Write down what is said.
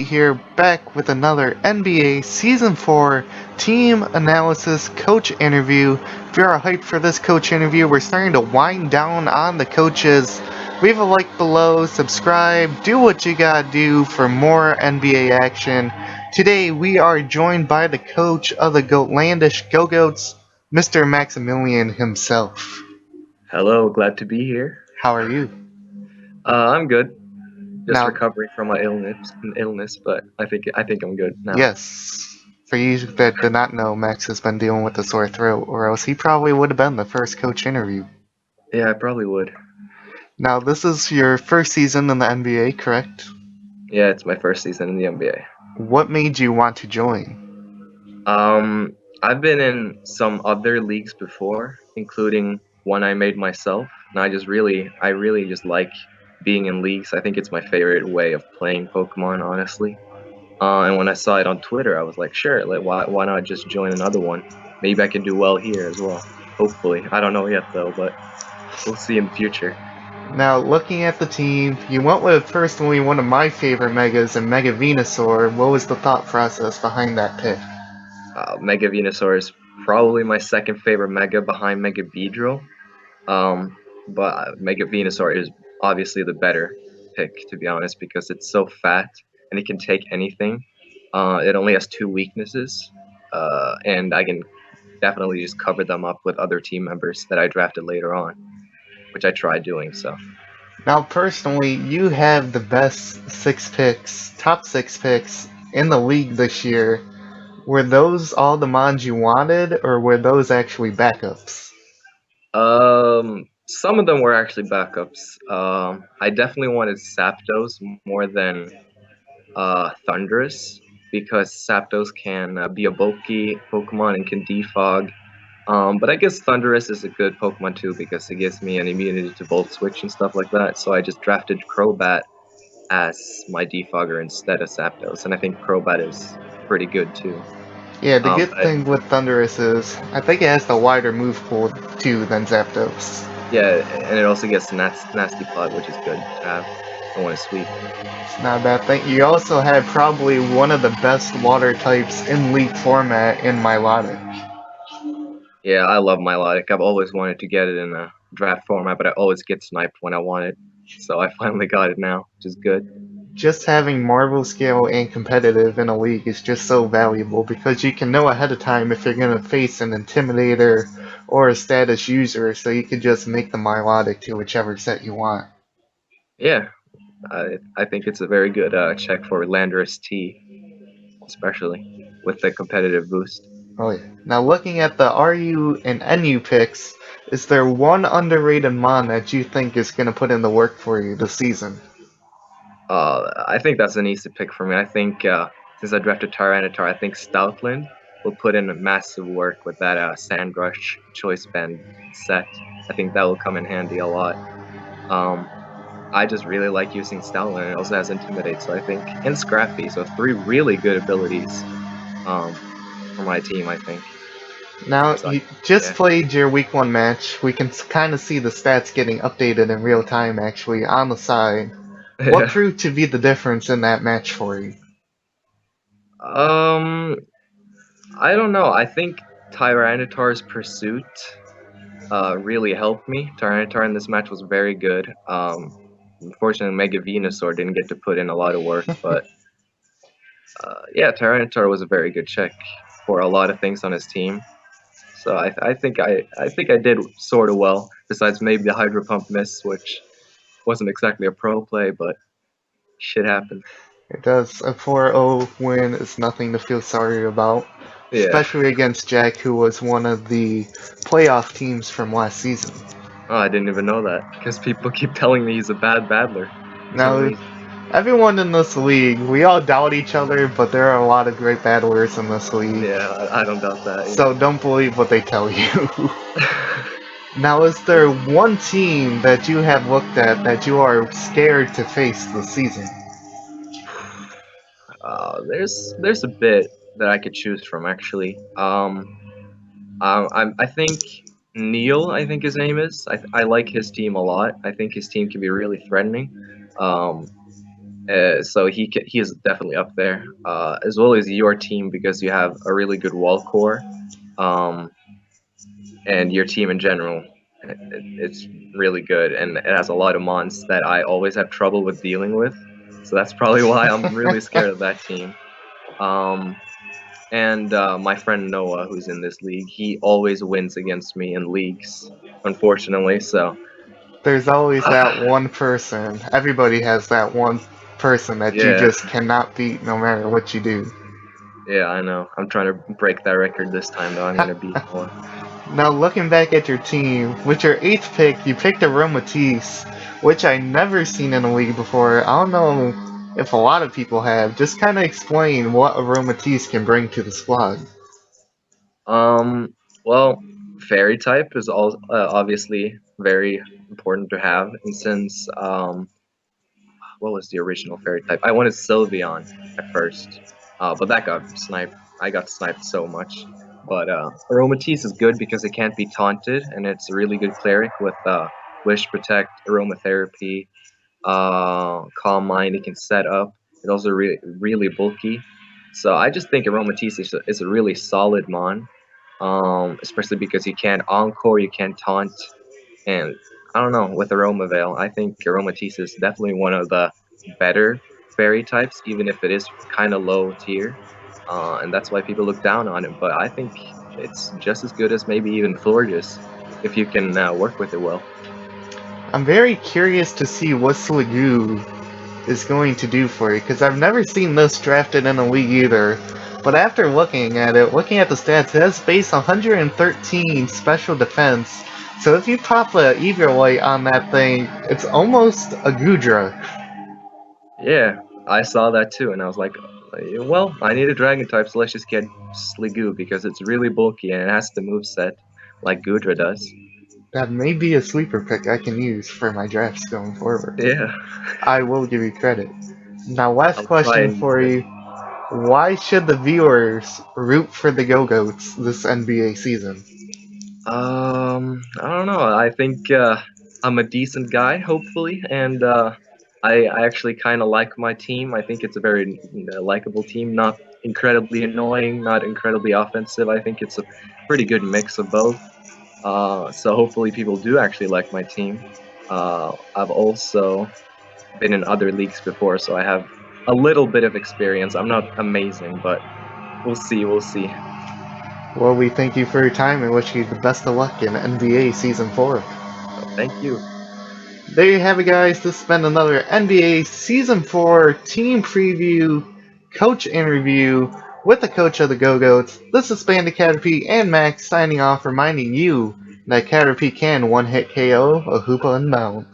here back with another NBA Season 4 Team Analysis Coach Interview. If you're hyped for this coach interview, we're starting to wind down on the coaches. Leave a like below, subscribe, do what you gotta do for more NBA action. Today we are joined by the coach of the Goatlandish Gogoats, Mr. Maximilian himself. Hello, glad to be here. How are you? I'm good. Just Now, recovering from my illness, but I think I'm good now. yes. For you that did not know, Max has been dealing with a sore throat, or else he probably would have been the first coach interview. Yeah, I probably would. Now, this is your first season in the NBA, correct? Yeah, it's my first season in the NBA. What made you want to join? I've been in some other leagues before, including one I made myself, and I really just like being in leagues. I think it's my favorite way of playing Pokemon, honestly. And when I saw it on Twitter, I was like, sure, like why not just join another one? Maybe I can do well here as well. Hopefully, I don't know yet though, but we'll see in the future. Now, looking at the team, you went with personally one of my favorite Megas in Mega Venusaur. What was the thought process behind that pick? Mega Venusaur is probably my second favorite Mega behind Mega Beedrill. But Mega Venusaur is obviously the better pick, to be honest, because it's so fat and it can take anything. It only has two weaknesses, and I can definitely just cover them up with other team members that I drafted later on, which I tried doing. So Now, personally, you have the best top six picks in the league this year. Were those all the mons you wanted, or were those actually backups? some of them were actually backups. I definitely wanted Zapdos more than Thundurus because Zapdos can be a bulky Pokemon and can defog. But I guess Thundurus is a good Pokemon too because it gives me an immunity to Volt Switch and stuff like that. So I just drafted Crobat as my defogger instead of Zapdos, and I think Crobat is pretty good too. Yeah, the good But thing with Thundurus is I think it has the wider move pool too than Zapdos. yeah, and it also gets Nasty Plot, which is good to have. I want to sweep. It's not a bad thing. You also had probably one of the best water types in League format in Milotic. Yeah, I love Milotic. I've always wanted to get it in a draft format, but I always get sniped when I want it. So I finally got it now, which is good. Just having Marvel Scale and competitive in a league is just so valuable because you can know ahead of time if you're going to face an Intimidator or a status user, so you can just make the Milotic to whichever set you want. Yeah, I think it's a very good check for Landorus T, especially with the competitive boost. Oh yeah. Now looking at the RU and NU picks, is there one underrated mon that you think is going to put in the work for you this season? I think that's an easy pick for me. I think since I drafted Tyranitar, I think Stoutland will put in a massive work with that Sandrush Choice Band set. I think that will come in handy a lot. Um, I just really like using Stoutland. It also has Intimidate, so I think, and Scrappy, so three really good abilities for my team, I think. Now, So you just yeah. played your week 1 match. We can kind of see the stats getting updated in real time actually on the side. What Yeah. proved to be the difference in that match for you? Um, I don't know. I think Tyranitar's pursuit really helped me. Tyranitar in this match was very good. Unfortunately, Mega Venusaur didn't get to put in a lot of work, but yeah, Tyranitar was a very good check for a lot of things on his team. So I think I did sort of well. Besides maybe the Hydro Pump miss, which wasn't exactly a pro play, but shit happened. It does. A 4-0 win is nothing to feel sorry about, Yeah. especially against Jack, who was one of the playoff teams from last season. Oh, I didn't even know that because people keep telling me he's a bad battler for some Now, reason. everyone in this league, we all doubt each other, but there are a lot of great battlers in this league. Yeah, I don't doubt that. So don't believe what they tell you. Now, is there one team that you have looked at that you are scared to face this season? There's a bit that I could choose from actually. I think Neil, I think his name is. I like his team a lot. I think his team can be really threatening. Um, So he is definitely up there, as well as your team because you have a really good wall core, um, and your team in general. It's really good, and it has a lot of mons that I always have trouble with dealing with. So that's probably why I'm really scared of that team. Um, and my friend Noah, who's in this league, he always wins against me in leagues, unfortunately. So There's always that one person. Everybody has that one person that you yeah, just cannot beat no matter what you do. yeah, I know. I'm trying to break that record this time, though. I'm gonna beat Noah. Now, looking back at your team, with your eighth pick, you picked Aromatisse, which I never seen in a league before. I don't know if a lot of people have. Just kind of explain what Aromatisse can bring to the squad. Um, well, fairy type is all obviously very important to have, and since what was the original fairy type? I wanted Sylveon at first, but that got sniped. I got sniped so much. But Aromatisse is good because it can't be taunted, and it's a really good cleric with Wish Protect, Aromatherapy, Calm Mind. It can set up. It's also really bulky. So I just think Aromatisse is a really solid mon, especially because you can't Encore, you can't taunt, and I don't know, with Aroma Veil, I think Aromatisse is definitely one of the better fairy types, even if it is kind of low tier. And that's why people look down on it. But I think it's just as good as maybe even Florges, if you can work with it well. I'm very curious to see what Sliggoo is going to do for you, because I've never seen this drafted in a league either. But after looking at it, looking at the stats, it has base 113 special defense. So if you pop a Eviolite on that thing, it's almost a Gudra. Yeah, I saw that too, and I was like, well, I need a dragon type, so let's just get Sliggoo because it's really bulky and it has the move set like Gudra does. That may be a sleeper pick I can use for my drafts going forward. Yeah, I will give you credit. Now, last I'll try question and use for it. you. Why should the viewers root for the Gogoats this NBA season? I don't know. I think I'm a decent guy, hopefully, and I actually kind of like my team. I think it's a very likable team, not incredibly annoying, not incredibly offensive. I think it's a pretty good mix of both. So hopefully people do actually like my team. I've also been in other leagues before, so I have a little bit of experience. I'm not amazing, but we'll see. We'll see. Well, we thank you for your time and wish you the best of luck in NBA Season 4. So thank you. There you have it, guys. This has been another NBA Season 4 team preview, coach interview with the coach of the Go-Goats. This is Bandit Caterpie and Max signing off, reminding you that Caterpie can one-hit KO a Hoopa Unbound.